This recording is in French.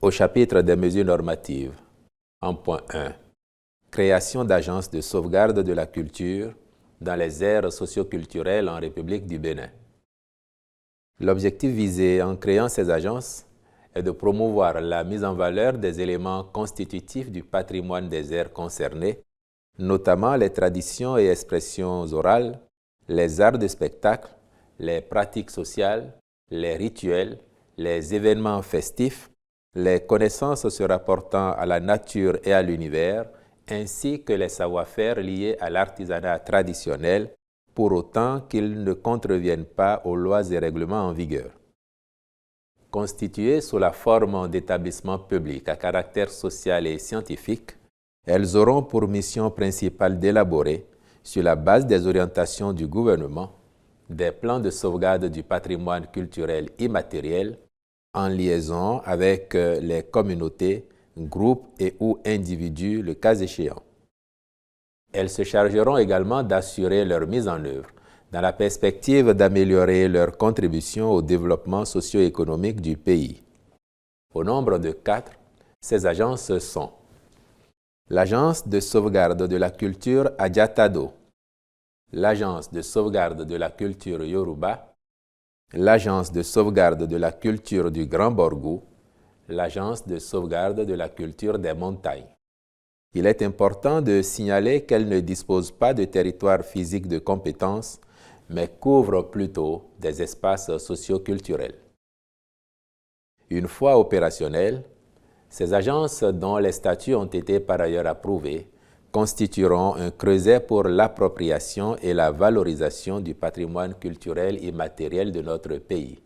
Au chapitre des mesures normatives, en point 1, création d'agences de sauvegarde de la culture dans les aires socioculturelles en République du Bénin. L'objectif visé en créant ces agences est de promouvoir la mise en valeur des éléments constitutifs du patrimoine des aires concernées, notamment les traditions et expressions orales, les arts de spectacle, les pratiques sociales, les rituels, les événements festifs, les connaissances se rapportant à la nature et à l'univers, ainsi que les savoir-faire liés à l'artisanat traditionnel, pour autant qu'ils ne contreviennent pas aux lois et règlements en vigueur. Constituées sous la forme d'établissements publics à caractère social et scientifique, elles auront pour mission principale d'élaborer, sur la base des orientations du gouvernement, des plans de sauvegarde du patrimoine culturel immatériel en liaison avec les communautés, groupes et ou individus le cas échéant. Elles se chargeront également d'assurer leur mise en œuvre dans la perspective d'améliorer leur contribution au développement socio-économique du pays. Au nombre de 4, ces agences sont l'Agence de sauvegarde de la culture Adjatado, l'Agence de sauvegarde de la culture Yoruba, l'Agence de sauvegarde de la culture du Grand Borgou, l'Agence de sauvegarde de la culture des montagnes. Il est important de signaler qu'elles ne disposent pas de territoire physique de compétence, mais couvrent plutôt des espaces socio-culturels. Une fois opérationnelles, ces agences, dont les statuts ont été par ailleurs approuvés, constitueront un creuset pour l'appropriation et la valorisation du patrimoine culturel immatériel de notre pays.